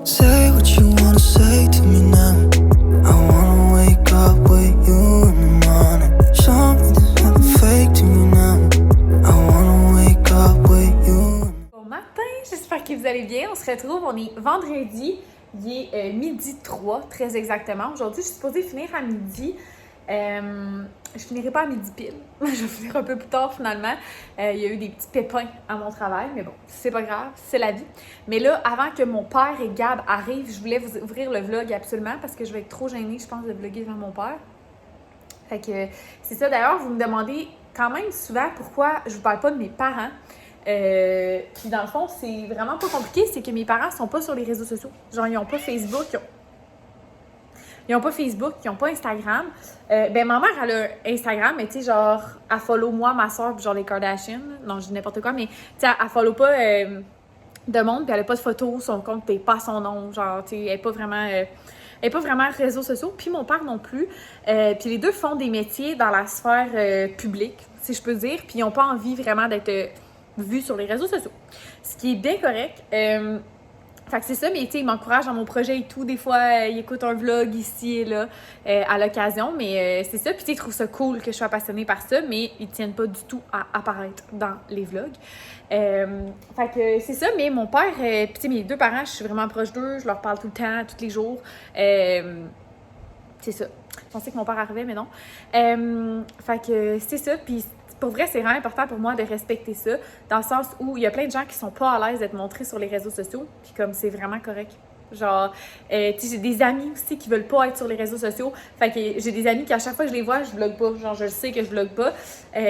Say what you wanna say to me now. I wanna wake up with you in the morning. Show me there's nothing fake to me now. I wanna wake up with you. Bon matin, j'espère que vous allez bien. On se retrouve, on est vendredi, il est midi 3, très exactement. Aujourd'hui, je suis supposée finir à midi. Je finirai pas à midi pile. Je vais finir un peu plus tard finalement. Il y a eu des petits pépins à mon travail, mais bon, c'est pas grave, c'est la vie. Mais là, avant que mon père et Gab arrivent, je voulais vous ouvrir le vlog absolument parce que je vais être trop gênée, je pense, de vlogger devant mon père. Fait que c'est ça. D'ailleurs, vous me demandez quand même souvent pourquoi je vous parle pas de mes parents. Puis dans le fond, c'est vraiment pas compliqué, c'est que mes parents sont pas sur les réseaux sociaux. Genre, ils ont pas Facebook, ils ont pas Facebook, ils ont pas Instagram. Ben, ma mère, elle a Instagram, mais tu sais, genre, elle follow moi, ma soeur, puis genre les Kardashians. Non, je dis n'importe quoi, mais tu sais, elle follow pas de monde, puis elle a pas de photos, son compte paye pas son nom. Genre, tu sais, elle est pas vraiment réseaux sociaux, puis mon père non plus. Puis les deux font des métiers dans la sphère publique, si je peux dire, puis ils n'ont pas envie vraiment d'être vus sur les réseaux sociaux. Ce qui est bien correct. Fait que c'est ça, mais tu sais, ils m'encouragent dans mon projet et tout. Des fois, ils écoutent un vlog ici et là à l'occasion, mais c'est ça. Puis tu sais, ils trouvent ça cool que je sois passionnée par ça, mais ils tiennent pas du tout à apparaître dans les vlogs. Fait que c'est ça, mais mon père, puis tu sais, mes deux parents, je suis vraiment proche d'eux, je leur parle tout le temps, tous les jours. C'est ça. Je pensais que mon père arrivait, mais non. Fait que c'est ça, puis pour vrai, c'est vraiment important pour moi de respecter ça, dans le sens où il y a plein de gens qui sont pas à l'aise d'être montrés sur les réseaux sociaux, puis comme c'est vraiment correct. Genre, tu sais, j'ai des amis aussi qui veulent pas être sur les réseaux sociaux. Fait que j'ai des amis qui, à chaque fois que je les vois, je vlog pas. Genre, je sais que je vlog pas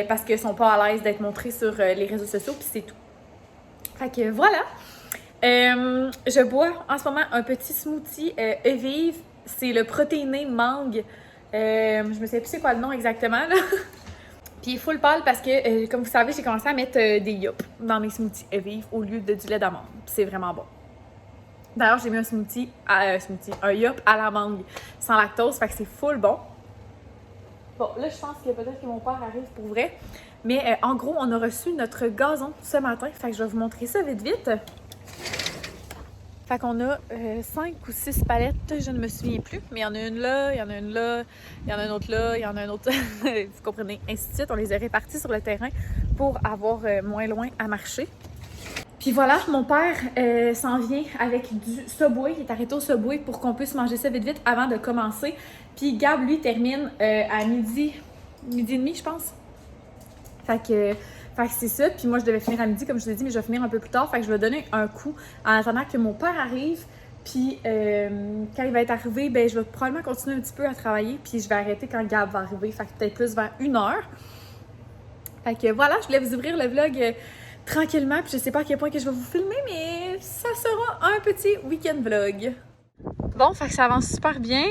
parce qu'ils sont pas à l'aise d'être montrés sur les réseaux sociaux, puis c'est tout. Fait que voilà. Je bois en ce moment un petit smoothie Evive. C'est le protéiné mangue. Je me sais plus c'est quoi le nom exactement, là. Puis il est full pâle parce que, comme vous savez, j'ai commencé à mettre des yups dans mes smoothies Evive au lieu de du lait d'amande. C'est vraiment bon. D'ailleurs, j'ai mis un yup à la mangue sans lactose, fait que c'est full bon. Bon, là, je pense que peut-être que mon père arrive pour vrai. Mais en gros, on a reçu notre gazon ce matin, fait que je vais vous montrer ça vite vite. Fait qu'on a 5 ou 6 palettes, je ne me souviens plus, mais il y en a une là, il y en a une là, il y en a une autre là, il y en a une autre, vous comprenez, ainsi de suite. On les a répartis sur le terrain pour avoir moins loin à marcher. Puis voilà, mon père s'en vient avec du Subway, il est arrêté au Subway pour qu'on puisse manger ça vite vite avant de commencer. Puis Gab, lui, termine à midi et demi, je pense. Fait que c'est ça. Puis moi, je devais finir à midi, comme je vous ai dit, mais je vais finir un peu plus tard. Fait que je vais donner un coup en attendant que mon père arrive. Puis quand il va être arrivé, ben je vais probablement continuer un petit peu à travailler. Puis je vais arrêter quand Gab va arriver. Fait que peut-être plus vers 1h. Fait que voilà, je voulais vous ouvrir le vlog tranquillement. Puis je sais pas à quel point que je vais vous filmer, mais ça sera un petit week-end vlog. Bon, fait que ça avance super bien.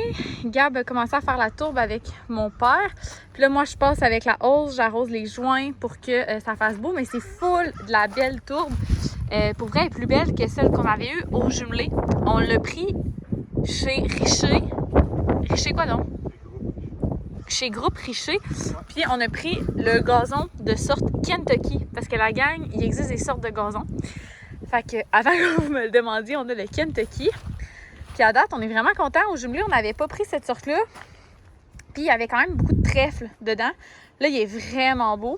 Gab a commencé à faire la tourbe avec mon père. Puis là, moi, je passe avec la hausse, j'arrose les joints pour que ça fasse beau. Mais c'est full de la belle tourbe. Pour vrai, elle est plus belle que celle qu'on avait eue au jumelé. On l'a pris chez Richer. Richer quoi donc? Chez Groupe Richer. Puis on a pris le gazon de sorte Kentucky. Parce que la gang, il existe des sortes de gazon. Fait que avant que vous me le demandiez, on a le Kentucky. Puis à date, on est vraiment contents. Au jumelé, on n'avait pas pris cette sorte-là. Puis il y avait quand même beaucoup de trèfle dedans. Là, il est vraiment beau.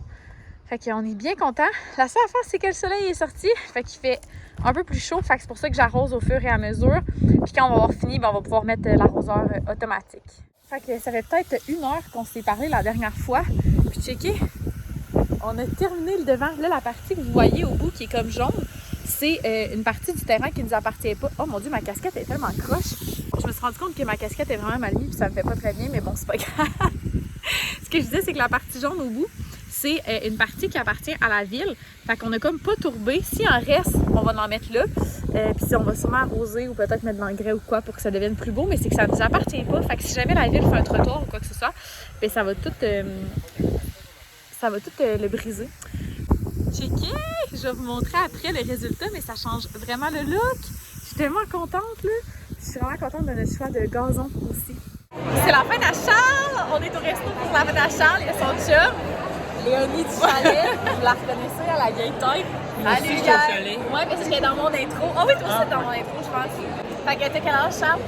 Fait qu'on est bien contents. La seule affaire, c'est que le soleil est sorti. Fait qu'il fait un peu plus chaud. Fait que c'est pour ça que j'arrose au fur et à mesure. Puis quand on va avoir fini, ben, on va pouvoir mettre l'arroseur automatique. Fait que ça fait peut-être 1h qu'on s'est parlé la dernière fois. Puis checkez, on a terminé le devant. Là, la partie que vous voyez au bout qui est comme jaune, c'est une partie du terrain qui ne nous appartient pas. Oh mon Dieu, ma casquette est tellement croche. Je me suis rendu compte que ma casquette est vraiment mal mise, puis ça me fait pas très bien, mais bon, c'est pas grave. Ce que je disais, c'est que la partie jaune au bout, c'est une partie qui appartient à la ville. Fait qu'on a comme pas tourbé. S'il en reste, on va en mettre là. Puis on va sûrement arroser ou peut-être mettre de l'engrais ou quoi pour que ça devienne plus beau, mais c'est que ça ne nous appartient pas. Fait que si jamais la ville fait un trottoir ou quoi que ce soit, bien ça va tout le briser. Checkez! Je vais vous montrer après le résultat, mais ça change vraiment le look. Je suis tellement contente, là. Je suis vraiment contente de notre choix de gazon aussi. C'est la fête à Charles! On est au resto pour la fête à Charles et son chum. Léonie du chalet. Vous la reconnaissez à la vieille tête. Salut, gars! Ouais, parce qu'elle est dans mon intro. Ah oui, toi aussi, t'es dans mon intro, je pense. Fait que t'as quel âge, Charles?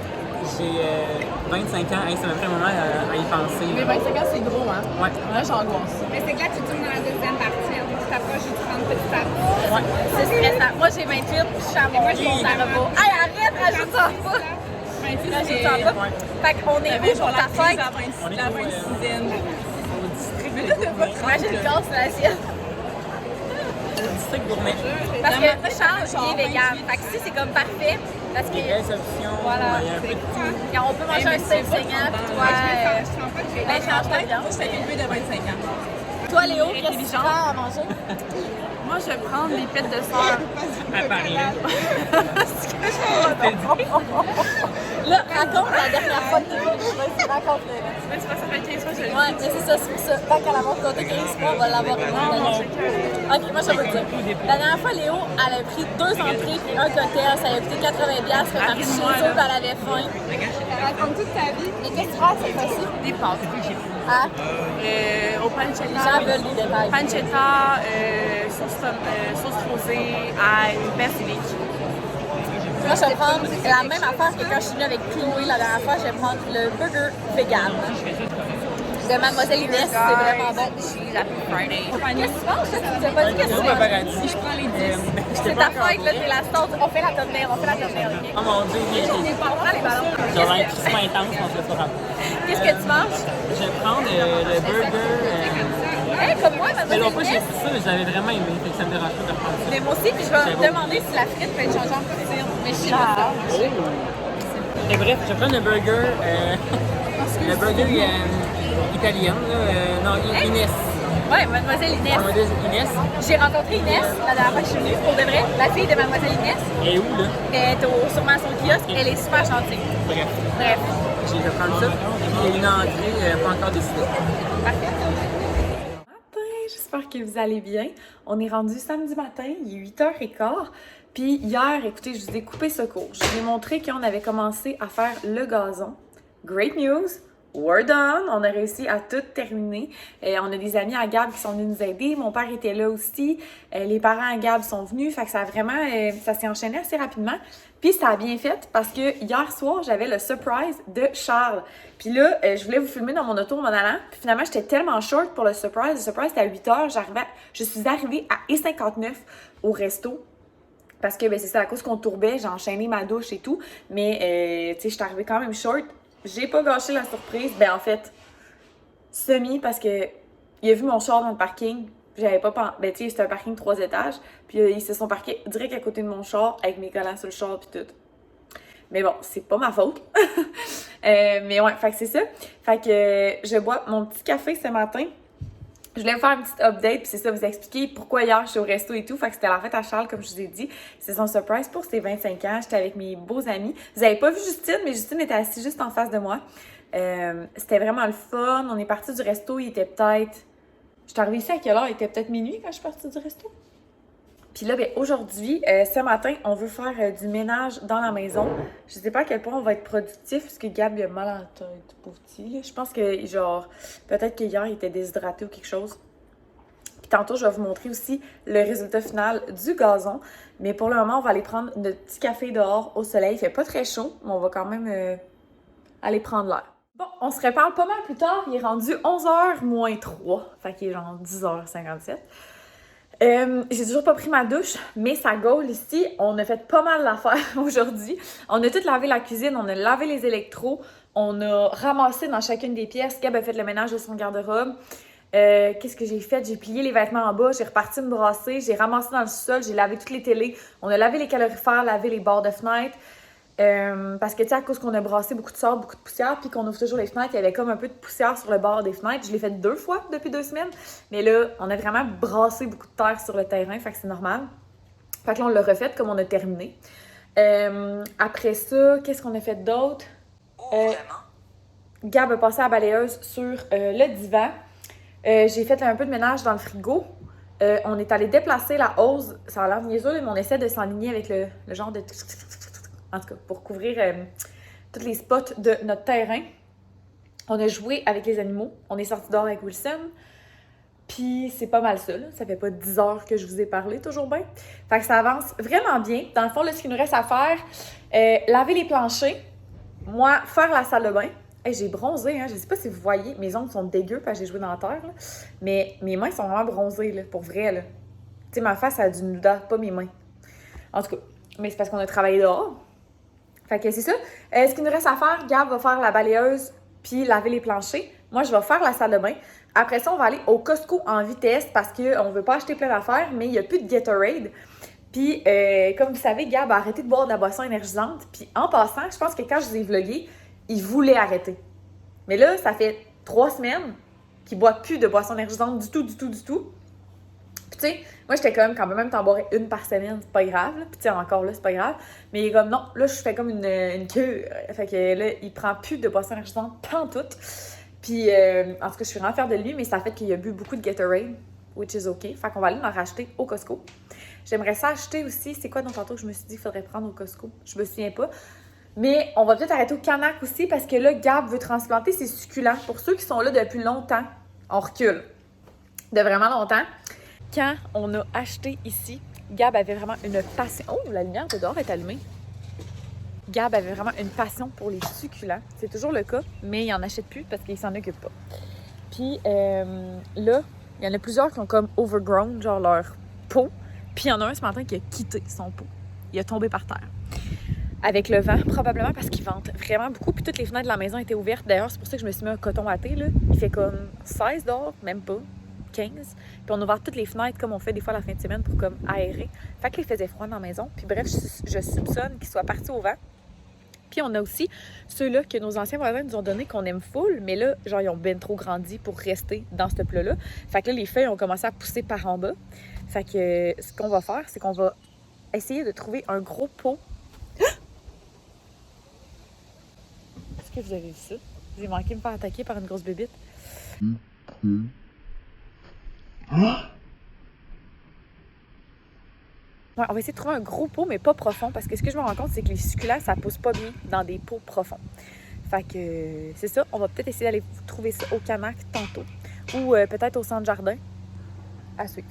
J'ai 25 ans, hey, ça m'a pris un moment à y penser. Mais 25 ans, c'est gros, hein? Ouais. Là, j'angoisse. Mais c'est que là, tu tournes dans la deuxième partie. Hein. Tu t'approches du 30 petit à petit. Ouais. C'est stressant. Moi, j'ai 28, puis je suis à mon compte à repos. Hey, arrête, rajoute-en pas! Rajoute-en pas. Ouais. Fait qu'on est où pour ta fête? On est La au 26e. district de gourmet. Imagine le casse, la sienne. Au district gourmet. Parce que Charles, il est vegan. Fait que si, c'est comme parfait. Parce que Des belles options, Voilà. il y a un peu de tout. on peut manger un steak saignant, puis toi, Je sens pas que j'ai ben, change ta viande. Je suis élevée de 25 ans. Toi, Léo, qu'est-ce que tu prends à manger? Moi, je vais prendre les pêtes de sœur. À parler. Là, raconte la dernière fois que t'es venue. Vas-y, raconte-le. Mais tu vois, ça fait 15 fois que je le dis. Ouais, mais c'est ça, c'est pour ça. Tant qu'à l'avoir compté 15 fois, on va l'avoir. Ok, moi, je vais te dire. La dernière fois, Léo, elle a pris 2 entrées puis un cocktail. Ça lui a coûté 80$. Fait partie chez eux, puis elle avait faim. Raconte toute ta vie. Mais qu'est-ce que tu prends cette fois-ci? Des pâtes. Ah, Au les pancetta. gens veulent des détails. Pancetta, sauce rosée, ail, basilic. Moi, je vais prendre la même affaire que quand je suis venue avec Chloé la dernière fois. Je vais prendre le burger vegan de Mademoiselle Inès. C'est vraiment bon. Cheese, Happy Friday. Qu'est-ce que tu penses? Tu n'as pas dit qu'est-ce Gros que tu paparazzi. Je prends les 10. C'est ta fête, là, t'es la sauce. On fait la thumbnail, on fait la thumbnail, ok? Oh mon dieu, On prend les ballons. j'ai l'air crissement intense, on fait ça rapide. Qu'est-ce que tu manges? Je vais prendre le burger. Hey, comme moi, Mais l'autre fois, Mademoiselle j'ai Inès. fait ça, mais je l'avais vraiment aimé, fait que ça me dérange pas de reprendre ça. Mais moi aussi, puis je vais me demander si la frite peut être changée en poutine. Mais je sais pas. Et bref, je prends le burger, italien, non, Inès. Ouais, Mademoiselle Inès. Mademoiselle Inès, J'ai rencontré Inès la dernière fois que je suis venue, pour de vrai. La fille de Mademoiselle Inès. elle est où là? Elle est sûrement à son kiosque. Elle est super gentille. Bref, Bref, je vais prendre ça. Puis il y a une entrée, pas encore décidée. parfait. Matin, j'espère que vous allez bien. On est rendu samedi matin, il est 8h15. Puis hier, écoutez, je vous ai coupé ce cours. Je vous ai montré qu'on avait commencé à faire le gazon. Great news! We're done! On a réussi à tout terminer. On a des amis à Gab qui sont venus nous aider. Mon père était là aussi. Les parents à Gab sont venus. Fait que ça a vraiment... ça s'est enchaîné assez rapidement. Puis ça a bien fait parce que hier soir, j'avais le surprise de Charles. Puis là, je voulais vous filmer dans mon auto en m'en allant. Puis finalement, j'étais tellement short pour le surprise. Le surprise, c'était à 8h. Je suis arrivée à 1h59 au resto. Parce que ben, c'est ça, à cause qu'on tourbait, j'ai enchaîné ma douche et tout. Mais, tu sais, je suis arrivée quand même short. J'ai pas gâché la surprise. Ben, en fait, semi, parce que il a vu mon char dans le parking. J'avais pas ben, tu sais, c'était un parking 3 étages. Puis ils se sont parqués direct à côté de mon char avec mes collants sur le char puis tout. Mais bon, c'est pas ma faute. Mais ouais, fait que c'est ça. Fait que je bois mon petit café ce matin. Je voulais vous faire une petite update, puis c'est ça, vous expliquer pourquoi hier je suis au resto et tout. Fait que c'était la fête à Charles, comme je vous ai dit. C'est son surprise pour ses 25 ans. J'étais avec mes beaux amis. Vous avez pas vu Justine, mais Justine était assise juste en face de moi. C'était vraiment le fun. On est parti du resto, il était peut-être... Je suis arrivée ici à quelle heure? Il était peut-être minuit quand je suis partie du resto. Puis là, ben, aujourd'hui, ce matin, on veut faire du ménage dans la maison. Je sais pas à quel point on va être productif, parce que Gab, il a mal à la tête, pauvre petit, là. Je pense que, genre, peut-être qu'hier, il était déshydraté ou quelque chose. Puis tantôt, je vais vous montrer aussi le résultat final du gazon. Mais pour le moment, on va aller prendre notre petit café dehors au soleil. Il fait pas très chaud, mais on va quand même aller prendre l'air. Bon, on se reparle pas mal plus tard. Il est rendu 11h moins 3. Fait qu'il est genre 10h57. J'ai toujours pas pris ma douche, mais ça gaule ici. On a fait pas mal d'affaires aujourd'hui. On a tout lavé la cuisine, on a lavé les électros, on a ramassé dans chacune des pièces. Gab a fait le ménage de son garde-robe. Qu'est-ce que j'ai fait? J'ai plié les vêtements en bas, j'ai reparti me brasser, j'ai ramassé dans le sol, j'ai lavé toutes les télés. On a lavé les calorifères, lavé les bords de fenêtre. Parce que, tu sais, à cause qu'on a brassé beaucoup de sable, beaucoup de poussière, puis qu'on ouvre toujours les fenêtres, il y avait comme un peu de poussière sur le bord des fenêtres. Je l'ai fait 2 fois depuis 2 semaines. Mais là, on a vraiment brassé beaucoup de terre sur le terrain, fait que c'est normal. Fait que là, on l'a refait comme on a terminé. Après ça, qu'est-ce qu'on a fait d'autre? Gab a passé la balayeuse sur le divan. J'ai fait un peu de ménage dans le frigo. On est allé déplacer la hausse. Ça a l'air niaiseux, mais on essaie de s'enligner avec le genre de... En tout cas, pour couvrir tous les spots de notre terrain. On a joué avec les animaux. On est sorti dehors avec Wilson. Puis c'est pas mal ça, là. Ça fait pas 10 heures que je vous ai parlé, toujours bien. Fait que ça avance vraiment bien. Dans le fond, là, ce qu'il nous reste à faire, laver les planchers, moi, faire la salle de bain. Hey, j'ai bronzé, hein. Je sais pas si vous voyez, mes ongles sont dégueux parce que j'ai joué dans la terre, là. Mais mes mains sont vraiment bronzées, là, pour vrai, là. Tu sais, ma face, elle a du nuda, pas mes mains. En tout cas, mais c'est parce qu'on a travaillé dehors. Fait que c'est ça. Ce qu'il nous reste à faire, Gab va faire la balayeuse puis laver les planchers. Moi, je vais faire la salle de bain. Après ça, on va aller au Costco en vitesse parce qu'on veut pas acheter plein d'affaires, mais il n'y a plus de Gatorade. Puis, comme vous savez, Gab a arrêté de boire de la boisson énergisante. Puis, en passant, je pense que quand je vous ai vlogué, il voulait arrêter. Mais là, ça fait 3 semaines qu'il boit plus de boisson énergisante du tout. Puis, tu sais, moi, j'étais comme, quand même, t'en boirais une par semaine, c'est pas grave. Là. Puis, tu sais, encore là, c'est pas grave. Mais il est comme, non, là, je fais comme une cure. Fait que là, il prend plus de boisson énergisante pantoute. Puis, en tout cas, je suis vraiment fière de lui, mais ça fait qu'il a bu beaucoup de Gatorade, which is OK. Fait qu'on va aller en racheter au Costco. J'aimerais ça acheter aussi, c'est quoi donc tantôt que je me suis dit qu'il faudrait prendre au Costco? Je me souviens pas. Mais on va peut-être arrêter au Canac aussi, parce que là, Gab veut transplanter ses succulents. Pour ceux qui sont là depuis longtemps, on recule. De vraiment longtemps. Quand on a acheté ici, Gab avait vraiment une passion. Oh, la lumière de dehors est allumée. Gab avait vraiment une passion pour les succulents. C'est toujours le cas, mais il n'en achète plus parce qu'il s'en occupe pas. Puis là, il y en a plusieurs qui ont comme overgrown, genre leur peau. Puis il y en a un ce matin qui a quitté son pot. Il a tombé par terre. Avec le vent, probablement parce qu'il vente vraiment beaucoup. Puis toutes les fenêtres de la maison étaient ouvertes. D'ailleurs, c'est pour ça que je me suis mis un coton watté, là. Il fait comme 16 dehors, même pas. 15. Puis on a ouvert toutes les fenêtres comme on fait des fois la fin de semaine pour comme aérer. Fait qu'il faisait froid dans la maison. Puis bref, je soupçonne qu'il soit parti au vent. Puis on a aussi ceux-là que nos anciens voisins nous ont donné qu'on aime full, mais là, genre, ils ont ben trop grandi pour rester dans ce plat-là. Fait que là, les feuilles ont commencé à pousser par en bas. Fait que ce qu'on va faire, c'est qu'on va essayer de trouver un gros pot. Est-ce que vous avez vu ça? J'ai manqué de me faire attaquer par une grosse bébite. Ouais, on va essayer de trouver un gros pot, mais pas profond, parce que ce que je me rends compte, c'est que les succulents, ça pousse pas bien dans des pots profonds. Fait que c'est ça, on va peut-être essayer d'aller trouver ça au Canac tantôt, ou peut-être au centre jardin, à suivre.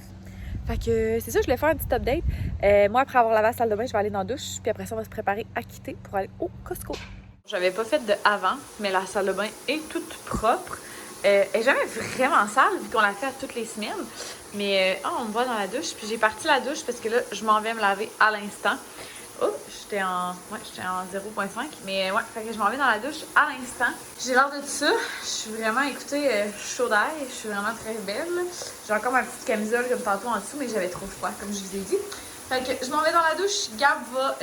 Fait que c'est ça, je voulais faire un petit update. Moi, après avoir lavé la salle de bain, je vais aller dans la douche, puis après ça, on va se préparer à quitter pour aller au Costco. J'avais pas fait de avant, mais la salle de bain est toute propre. Elle est jamais vraiment sale, vu qu'on la fait à toutes les semaines. Mais on me voit dans la douche, puis j'ai parti la douche parce que là, je m'en vais me laver à l'instant. Oh, j'étais en 0.5, mais ouais, fait que je m'en vais dans la douche à l'instant. J'ai l'air de ça. Je suis vraiment, écoutez, chaud d'air. Je suis vraiment très belle. J'ai encore ma petite camisole comme tantôt en dessous, mais j'avais trop froid, comme je vous ai dit. Fait que je m'en vais dans la douche. Gab va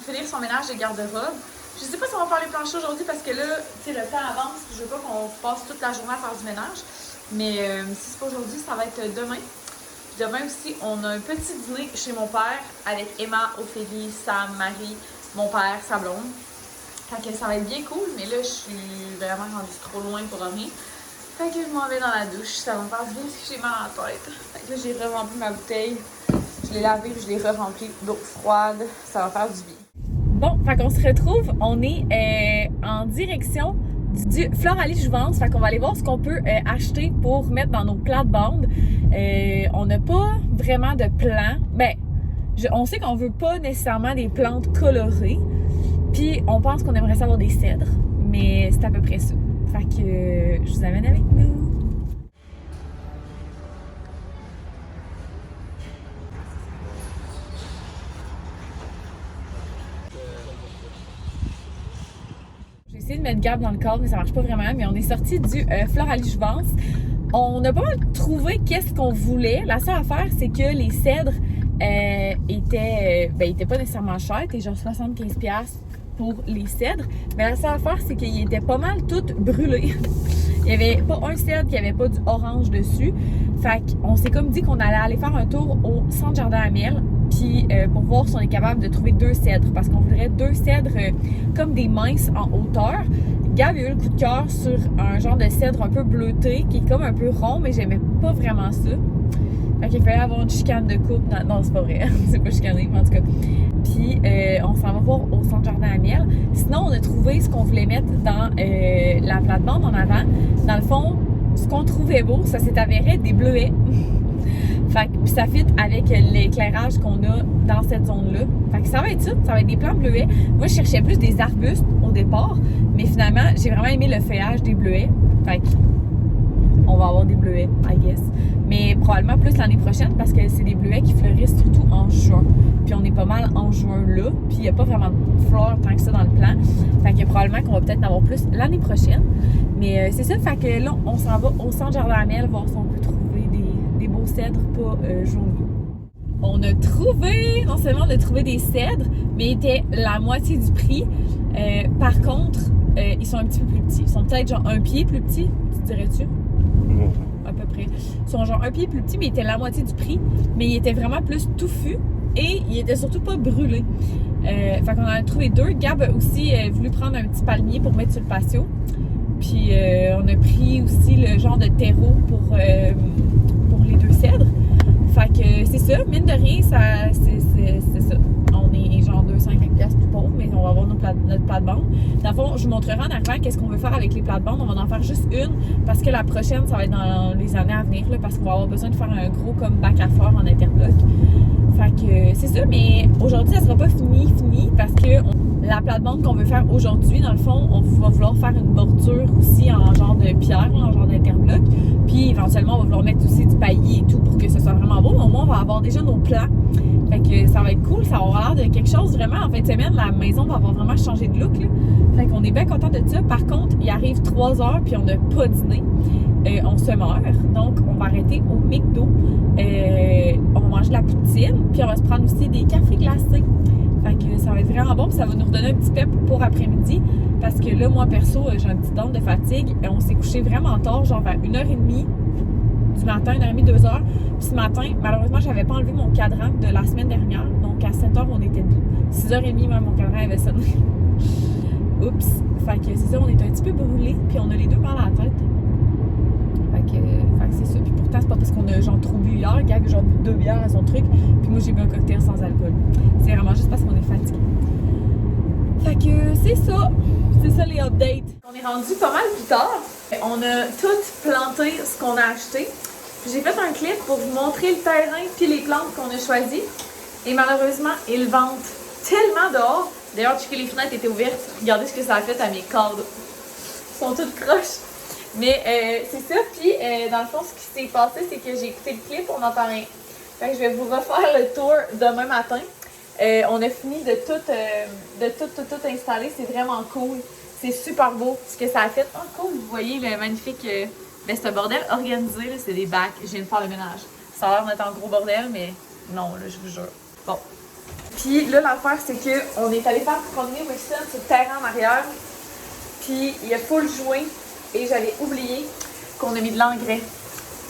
finir son ménage des garde-robes. Je sais pas si on va faire les planchers aujourd'hui parce que là, tu sais, le temps avance. Je veux pas qu'on passe toute la journée à faire du ménage. Mais si c'est pas aujourd'hui, ça va être demain. Puis demain aussi, on a un petit dîner chez mon père avec Emma, Ophélie, Sam, Marie, mon père, sa blonde. Fait que ça va être bien cool, mais là, je suis vraiment rendue trop loin pour rien. Fait que je m'en vais dans la douche. Ça va me faire bien parce que j'ai mal à la tête. Fait que là, j'ai re-rempli ma bouteille. Je l'ai lavée puis je l'ai re-remplie d'eau froide. Ça va faire du bien. Bon, fait qu'on se retrouve, on est en direction du Floralie Jouvence, fait qu'on va aller voir ce qu'on peut acheter pour mettre dans nos plates-bandes. On n'a pas vraiment de plan, ben, on sait qu'on veut pas nécessairement des plantes colorées, puis on pense qu'on aimerait ça avoir des cèdres, mais c'est à peu près ça. Fait que je vous amène avec nous. J'ai essayé de mettre Gab dans le cadre, mais ça marche pas vraiment. Mais on est sorti du Floralie Jouvence. On a pas mal trouvé qu'est-ce qu'on voulait. La seule affaire, c'est que les cèdres étaient pas nécessairement chers. Étaient genre 75$ pour les cèdres. Mais la seule affaire, c'est qu'ils étaient pas mal tous brûlés. Il y avait pas un cèdre qui avait pas du orange dessus. Fait qu'on s'est comme dit qu'on allait aller faire un tour au centre jardin à miel. Puis pour voir si on est capable de trouver 2 cèdres. Parce qu'on voudrait 2 cèdres comme des minces en hauteur. Gab a eu le coup de cœur sur un genre de cèdre un peu bleuté, qui est comme un peu rond, mais j'aimais pas vraiment ça. Fait qu'il fallait avoir une chicane de coupe. Non, c'est pas vrai. C'est pas chicané, mais en tout cas. Puis on s'en va voir au centre jardin à miel. Sinon, on a trouvé ce qu'on voulait mettre dans la plate-bande en avant. Dans le fond, ce qu'on trouvait beau, ça s'est avéré être des bleuets. Fait que ça fit avec l'éclairage qu'on a dans cette zone-là. Fait que ça va être ça va être des plants bleuets. Moi, je cherchais plus des arbustes au départ, mais finalement, j'ai vraiment aimé le feuillage des bleuets. Fait que on va avoir des bleuets, I guess. Mais probablement plus l'année prochaine parce que c'est des bleuets qui fleurissent surtout en juin. Puis on est pas mal en juin là, puis il n'y a pas vraiment de fleurs tant que ça dans le plan. Fait que probablement qu'on va peut-être en avoir plus l'année prochaine. Mais c'est ça, fait que là, on s'en va au centre Jardin Amel voir si on peut trouver des beaux cèdres pas jaunis. On a trouvé, non seulement on a trouvé des cèdres, mais ils étaient la moitié du prix. Par contre, ils sont un petit peu plus petits. Ils sont peut-être genre un pied plus petits, tu dirais-tu? À peu près. Ils sont genre un pied plus petits, mais ils étaient la moitié du prix. Mais ils étaient vraiment plus touffus et ils étaient surtout pas brûlés. Fait qu'on en a trouvé deux. Gab a aussi voulu prendre un petit palmier pour mettre sur le patio. Puis on a pris aussi le genre de terreau pour les deux cèdres. Fait que c'est ça, mine de rien, c'est ça. On est genre 250$ plus pauvres, mais on va avoir notre plate-bande. Dans le fond, je vous montrerai en arrivant qu'est-ce qu'on veut faire avec les plates-bandes. On va en faire juste une, parce que la prochaine, ça va être dans les années à venir, là, parce qu'on va avoir besoin de faire un gros comme bac à fleurs en interbloc. Fait que c'est ça, mais aujourd'hui, ça sera pas fini, parce que la plate-bande qu'on veut faire aujourd'hui, dans le fond, on va vouloir faire une bordure aussi en genre de pierre, en genre d'interbloc. Puis éventuellement, on va vouloir mettre aussi du paillis et tout pour que ce soit vraiment beau. Mais au moins, on va avoir déjà nos plans. Fait que ça va être cool, ça va avoir l'air de quelque chose vraiment. En fin de semaine, la maison va avoir vraiment changé de look, là. Fait qu'on est bien content de ça. Par contre, il arrive 3h puis on n'a pas dîné. On se meurt. Donc, on va arrêter au McDo. On va manger de la poutine. Puis on va se prendre aussi des cafés glacés. Fait que ça va être vraiment bon. Puis ça va nous redonner un petit pep pour après-midi. Parce que là, moi, perso, j'ai un petit down de fatigue. On s'est couché vraiment tard, genre vers 1h30 du matin, 1h30, 2h. Puis ce matin, malheureusement, j'avais pas enlevé mon cadran de la semaine dernière. Donc à 7h, on était debout. 6h30, même mon cadran avait sonné. Oups! Fait que c'est ça, on est un petit peu brûlés. Puis on a les deux mal à la tête. Fait que c'est ça. Puis pourtant, c'est pas parce qu'on a genre trop bu hier. Gag, genre bu 2 bières à son truc. Puis moi, j'ai bu un cocktail sans alcool. C'est vraiment juste parce qu'on est fatigué. Fait que c'est ça. C'est ça les updates. On est rendu pas mal plus tard. On a tout planté ce qu'on a acheté. J'ai fait un clip pour vous montrer le terrain puis les plantes qu'on a choisies. Et malheureusement, ils vendent tellement dehors. D'ailleurs, checker les fenêtres étaient ouvertes. Regardez ce que ça a fait à mes cordes. Ils sont toutes croches. Mais c'est ça. Puis dans le fond, ce qui s'est passé, c'est que j'ai écouté le clip, on n'entend rien. Fait que je vais vous refaire le tour demain matin. On a fini de tout installer. C'est vraiment cool. C'est super beau ce que ça a fait. Oh cool, vous voyez le magnifique... ce bordel organisé, là, c'est des bacs. Je viens de faire le ménage. Ça a l'air d'être un gros bordel, mais non, là, je vous jure. Bon. Puis là, l'affaire, c'est qu'on est allé faire promener Wilson sur le terrain en arrière. Puis il a full joint. Et j'avais oublié qu'on a mis de l'engrais.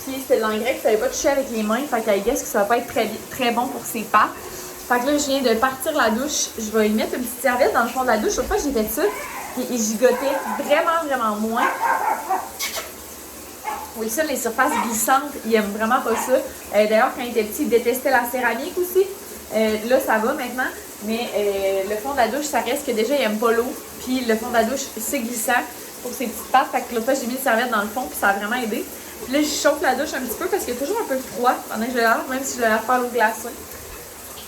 Puis c'était de l'engrais que ça n'avait pas touché avec les mains. Fait qu'à guess que ça va pas être très bon pour ses pattes. Fait que là, je viens de partir la douche. Je vais y mettre une petite serviette dans le fond de la douche. L'autre fois, j'ai fait ça. Puis il gigotait vraiment moins. Wilson, les surfaces glissantes, il aime vraiment pas ça. D'ailleurs, quand il était petit, il détestait la céramique aussi. Là, ça va maintenant. Mais le fond de la douche, ça reste que déjà, il aime pas l'eau. Puis le fond de la douche, c'est glissant pour ses petites pattes. Fait que l'autre fois, j'ai mis une serviette dans le fond, puis ça a vraiment aidé. Puis là, je chauffe la douche un petit peu parce qu'il y a toujours un peu froid pendant que je le lave, même si je le lave pas à l'eau glacée.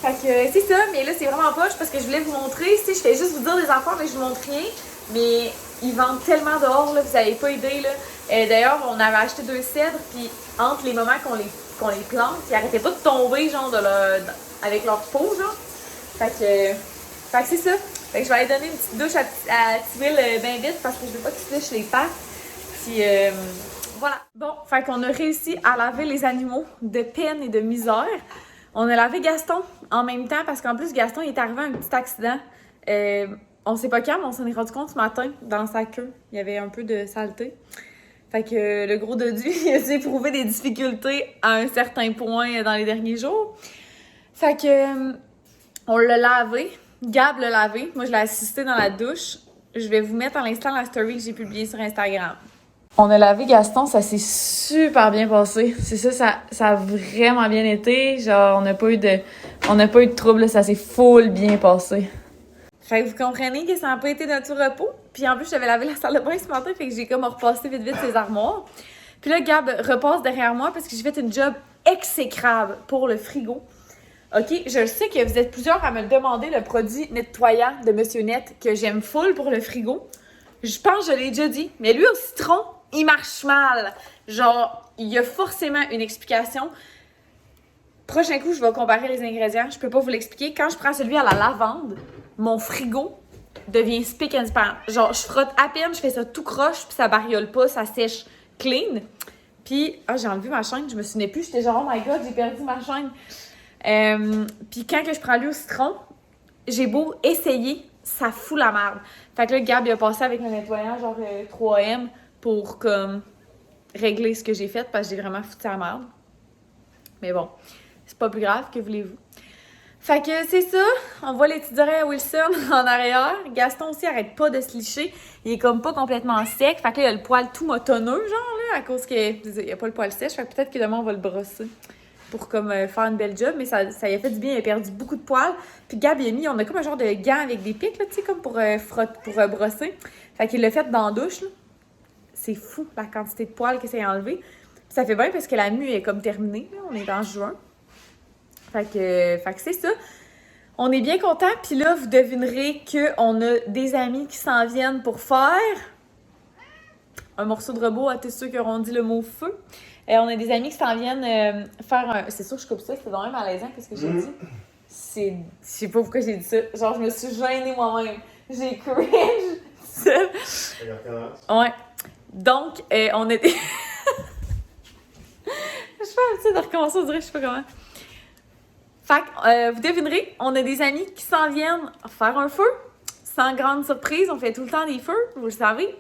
Fait que c'est ça, mais là, c'est vraiment poche parce que je voulais vous montrer. Tu sais, je fais juste vous dire des affaires, mais je vous montre rien. Mais ils vendent tellement dehors, là, vous n'avez pas idée, là. D'ailleurs, on avait acheté 2 cèdres, puis entre les moments qu'on les plante, ils arrêtaient pas de tomber, genre, avec leur peau, genre. Fait que c'est ça. Fait que je vais aller donner une petite douche à Twill bien vite parce que je veux pas qu'il se lèche les pattes. Puis voilà. Bon, fait qu'on a réussi à laver les animaux de peine et de misère. On a lavé Gaston en même temps parce qu'en plus, Gaston, il est arrivé à un petit accident. On sait pas quand, mais on s'en est rendu compte ce matin dans sa queue. Il y avait un peu de saleté. Fait que le gros dodu, il a éprouvé des difficultés à un certain point dans les derniers jours. Fait que on l'a lavé. Gab l'a lavé. Moi, je l'ai assisté dans la douche. Je vais vous mettre à l'instant la story que j'ai publiée sur Instagram. On a lavé Gaston, ça s'est super bien passé. C'est ça a vraiment bien été. Genre, on n'a pas eu de trouble, là, ça s'est full bien passé. Fait que vous comprenez que ça n'a pas été d'un tout repos. Puis en plus, j'avais lavé la salle de bain ce matin, fait que j'ai comme repassé vite ses armoires. Puis là, Gab repasse derrière moi parce que j'ai fait une job exécrable pour le frigo. OK, je sais que vous êtes plusieurs à me demander le produit nettoyant de Monsieur Net que j'aime full pour le frigo. Je pense que je l'ai déjà dit, mais lui au citron, il marche mal. Genre, il y a forcément une explication. Prochain coup, je vais comparer les ingrédients. Je peux pas vous l'expliquer. Quand je prends celui à la lavande, mon frigo devient spick and span. Genre, je frotte à peine, je fais ça tout croche, puis ça bariole pas, ça sèche clean. Puis, j'ai enlevé ma chaîne, je me souvenais plus. J'étais genre, oh my god, j'ai perdu ma chaîne. Puis quand que je prends lui au citron, j'ai beau essayer, ça fout la merde. Fait que là, Gab, il a passé avec un nettoyant genre 3M pour comme régler ce que j'ai fait parce que j'ai vraiment foutu la merde. Mais bon, c'est pas plus grave, que voulez-vous. Fait que c'est ça, on voit les petites oreilles à Wilson en arrière. Gaston aussi arrête pas de se licher. Il est comme pas complètement sec. Fait que là, il a le poil tout motonneux, genre là, à cause qu'il n'y a pas le poil sèche. Fait que peut-être que demain, on va le brosser pour comme faire une belle job, mais ça y a fait du bien, il a perdu beaucoup de poils. Puis Gab, il a mis, on a comme un genre de gants avec des pics, là, tu sais, comme pour brosser. Fait qu'il l'a fait dans la douche, là. C'est fou, la quantité de poils que ça a enlevé. Puis ça fait bien parce que la mue est comme terminée, là. On est en juin. Fait que c'est ça. On est bien contents. Puis là, vous devinerez qu'on a des amis qui s'en viennent pour faire un morceau de robot à tous ceux qui auront dit le mot feu. On a des amis qui s'en viennent faire un... C'est sûr que je coupe ça, c'était vraiment malaisant, qu'est-ce que j'ai dit? Je sais pas pourquoi j'ai dit ça. Genre, je me suis gênée moi-même. J'ai cringe seule. Ouais. Donc, on a des... Je suis pas habituée de recommencer, on dirait, je sais pas comment. Fait que, vous devinerez, on a des amis qui s'en viennent faire un feu. Sans grande surprise, on fait tout le temps des feux, vous le savez.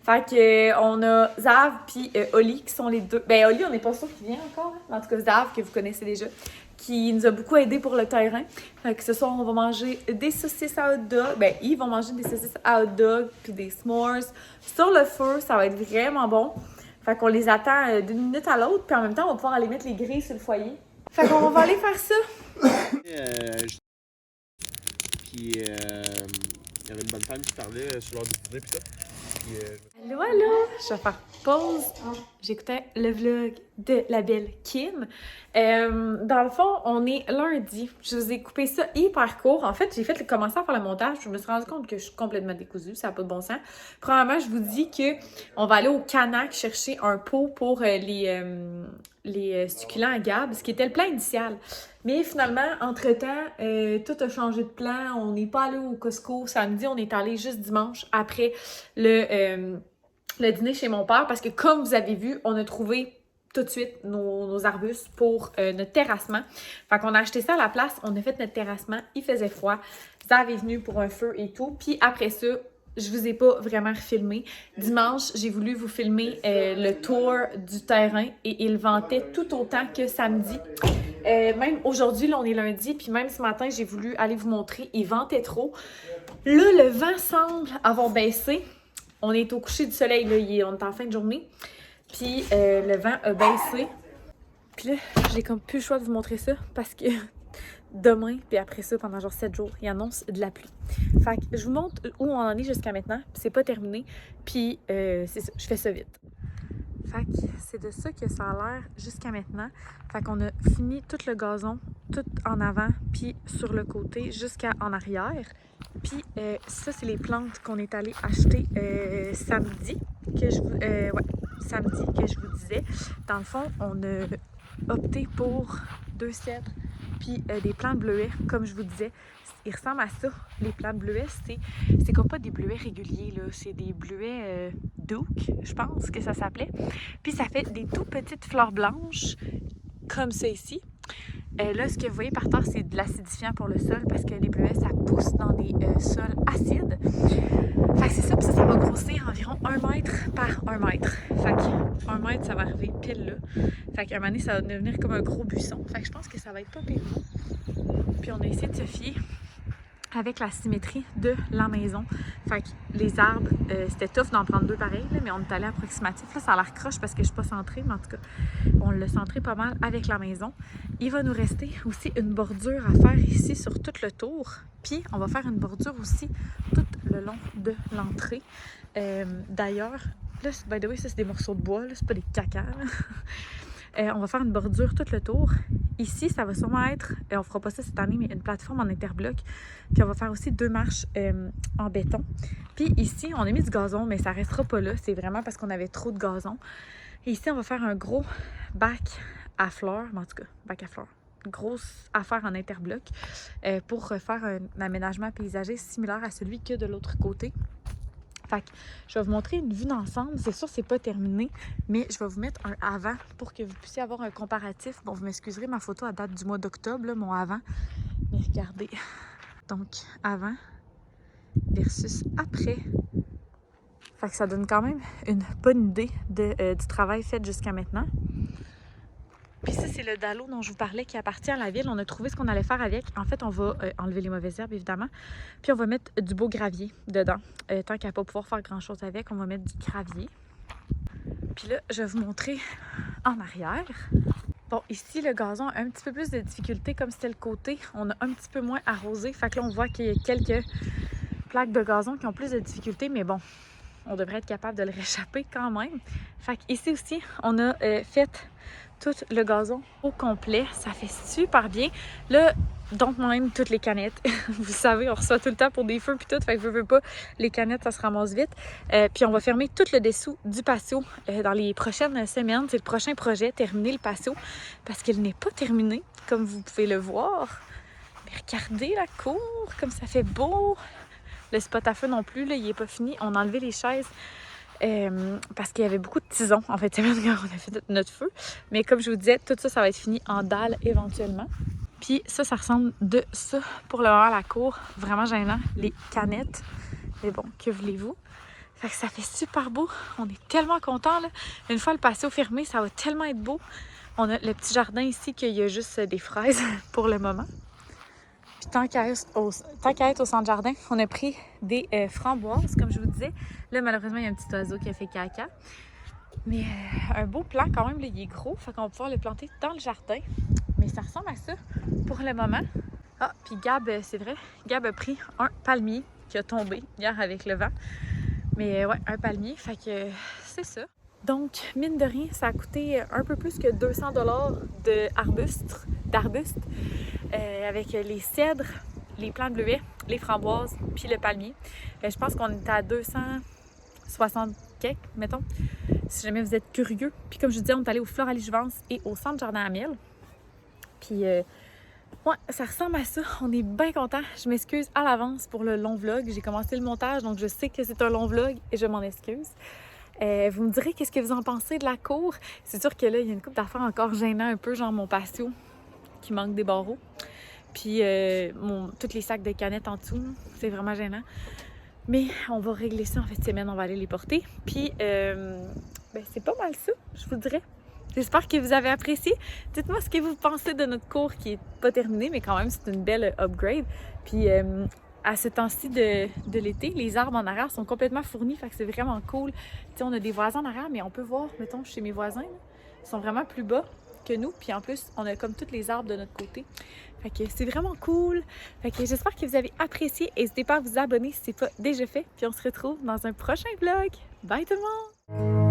Fait que on a Zav puis Oli qui sont les deux. Ben Oli, on n'est pas sûr qu'il vient encore. Hein? En tout cas, Zav, que vous connaissez déjà, qui nous a beaucoup aidé pour le terrain. Fait que ce soir, on va manger des saucisses à hot dog. Ben, ils vont manger des saucisses à hot dog puis des s'mores sur le feu. Ça va être vraiment bon. Fait qu'on les attend d'une minute à l'autre. Puis en même temps, on va pouvoir aller mettre les grilles sur le foyer. Fait qu'on va aller faire ça. Puis il y avait une bonne femme qui parlait sur l'heure du dîner pis ça. Allô, allô! Je vais faire pause. J'écoutais le vlog de la belle Kim. Dans le fond, on est lundi. Je vous ai coupé ça hyper court. En fait, j'ai commencé à faire le montage. Je me suis rendu compte que je suis complètement décousue. Ça n'a pas de bon sens. Premièrement, je vous dis qu'on va aller au Canac chercher un pot pour les succulents à Gab, ce qui était le plan initial. Mais finalement, entre-temps, tout a changé de plan. On n'est pas allé au Costco samedi, on est allé juste dimanche après le dîner chez mon père parce que comme vous avez vu, on a trouvé tout de suite nos arbustes pour notre terrassement. Fait qu'on a acheté ça à la place, on a fait notre terrassement, il faisait froid, ça avait venu pour un feu et tout. Puis après ça, je vous ai pas vraiment filmé. Dimanche, j'ai voulu vous filmer le tour du terrain et il ventait tout autant que samedi. Même aujourd'hui, là, on est lundi, puis même ce matin, j'ai voulu aller vous montrer, il ventait trop. Là, le vent semble avoir baissé. On est au coucher du soleil, là, on est en fin de journée. Puis le vent a baissé. Puis là, j'ai comme plus le choix de vous montrer ça parce que demain, puis après ça, pendant genre 7 jours, il annonce de la pluie. Fait que je vous montre où on en est jusqu'à maintenant, puis c'est pas terminé. Puis c'est ça, je fais ça vite. Fait que c'est de ça que ça a l'air jusqu'à maintenant. Fait qu'on a fini tout le gazon, tout en avant, puis sur le côté, jusqu'à en arrière. Puis ça, c'est les plantes qu'on est allé acheter samedi, que je vous disais. Dans le fond, on a opté pour 2 cèdres, puis des plants de bleuets, comme je vous disais. Ils ressemblent à ça, les plants de bleuets. C'est comme pas des bleuets réguliers, là. C'est des bleuets Duke, je pense que ça s'appelait. Puis ça fait des tout petites fleurs blanches, comme ça ici. Là, ce que vous voyez par terre, c'est de l'acidifiant pour le sol parce que les bleuets, ça pousse dans des sols acides. Fait que c'est ça, puis ça va grossir environ 1 mètre par 1 mètre. Fait que 1 mètre, ça va arriver pile là. Fait qu'à un moment donné, ça va devenir comme un gros buisson. Fait que je pense que ça va être pas pire. Puis on a essayé de se fier avec la symétrie de la maison. Fait que les arbres, c'était tough d'en prendre 2 pareils, là, mais on est allé approximatif. Là, ça a l'air croche parce que je suis pas centrée, mais en tout cas, on l'a centré pas mal avec la maison. Il va nous rester aussi une bordure à faire ici sur tout le tour. Puis, on va faire une bordure aussi tout le long de l'entrée. D'ailleurs, Là, by the way, ça c'est des morceaux de bois, là, c'est pas des caca. On va faire une bordure tout le tour. Ici, ça va sûrement être, on fera pas ça cette année, mais une plateforme en interbloc. Puis on va faire aussi 2 marches en béton. Puis ici, on a mis du gazon, mais ça restera pas là. C'est vraiment parce qu'on avait trop de gazon. Et ici, on va faire un gros bac à fleurs, en tout cas, bac à fleurs. Une grosse affaire en interbloc pour faire un aménagement paysager similaire à celui que de l'autre côté. Fait que je vais vous montrer une vue d'ensemble. C'est sûr, c'est pas terminé, mais je vais vous mettre un avant pour que vous puissiez avoir un comparatif. Bon, vous m'excuserez, ma photo, elle date du mois d'octobre, mon avant. Mais regardez. Donc, avant versus après. Fait que ça donne quand même une bonne idée du travail fait jusqu'à maintenant. Puis ça, c'est le dallo dont je vous parlais qui appartient à la ville. On a trouvé ce qu'on allait faire avec. En fait, on va enlever les mauvaises herbes, évidemment. Puis on va mettre du beau gravier dedans. Tant qu'à pas pouvoir faire grand-chose avec, on va mettre du gravier. Puis là, je vais vous montrer en arrière. Bon, ici, le gazon a un petit peu plus de difficulté. Comme c'était le côté, on a un petit peu moins arrosé. Fait que là, on voit qu'il y a quelques plaques de gazon qui ont plus de difficulté. Mais bon, on devrait être capable de le réchapper quand même. Fait qu'ici aussi, on a fait tout le gazon au complet. Ça fait super bien. Là, donc même toutes les canettes. Vous savez, on reçoit tout le temps pour des feux puis tout. Fait que veux pas, les canettes, ça se ramasse vite. Puis on va fermer tout le dessous du patio dans les prochaines semaines. C'est le prochain projet, terminer le patio. Parce qu'il n'est pas terminé, comme vous pouvez le voir. Mais regardez la cour, comme ça fait beau. Le spot à feu non plus, là, il n'est pas fini. On a enlevé les chaises parce qu'il y avait beaucoup de tisons. En fait, c'est même quand on a fait notre feu. Mais comme je vous disais, tout ça, ça va être fini en dalle éventuellement. Puis ça ressemble de ça pour le moment à la cour. Vraiment gênant. Les canettes. Mais bon, que voulez-vous? Fait que ça fait super beau. On est tellement contents, là. Une fois le patio fermé, ça va tellement être beau. On a le petit jardin ici qu'il y a juste des fraises pour le moment. Puis tant qu'à être au centre jardin, on a pris des framboises, comme je vous disais. Là, malheureusement, il y a un petit oiseau qui a fait caca. Mais un beau plant quand même, là, il est gros. Fait qu'on va pouvoir le planter dans le jardin. Mais ça ressemble à ça pour le moment. Ah, puis Gab, c'est vrai, Gab a pris un palmier qui a tombé hier avec le vent. Mais ouais, un palmier, fait que c'est ça. Donc, mine de rien, ça a coûté un peu plus que 200 $ d'arbustes. Avec les cèdres, les plants de bleuets, les framboises, puis le palmier. Je pense qu'on est à 260 quelques, mettons, si jamais vous êtes curieux. Puis comme je vous disais, on est allé au Floralie-Jouvence et au Centre Jardin à Miel. Puis, ouais, ça ressemble à ça. On est bien contents. Je m'excuse à l'avance pour le long vlog. J'ai commencé le montage, donc je sais que c'est un long vlog et je m'en excuse. Vous me direz qu'est-ce que vous en pensez de la cour. C'est sûr que là, il y a une couple d'affaires encore gênantes un peu, genre mon patio qui manque des barreaux. Puis tous les sacs de canettes en dessous, c'est vraiment gênant. Mais on va régler ça en fin de semaine, on va aller les porter. Puis c'est pas mal ça, je vous dirais. J'espère que vous avez apprécié. Dites-moi ce que vous pensez de notre cour qui est pas terminée, mais quand même c'est une belle upgrade. Puis à ce temps-ci de l'été, les arbres en arrière sont complètement fournis, fait que c'est vraiment cool. Tu sais, on a des voisins en arrière, mais on peut voir, mettons, chez mes voisins, là, ils sont vraiment plus bas que nous. Puis en plus, on a comme tous les arbres de notre côté. Fait que c'est vraiment cool. Fait que j'espère que vous avez apprécié. N'hésitez pas à vous abonner si ce n'est pas déjà fait. Puis on se retrouve dans un prochain vlog. Bye tout le monde!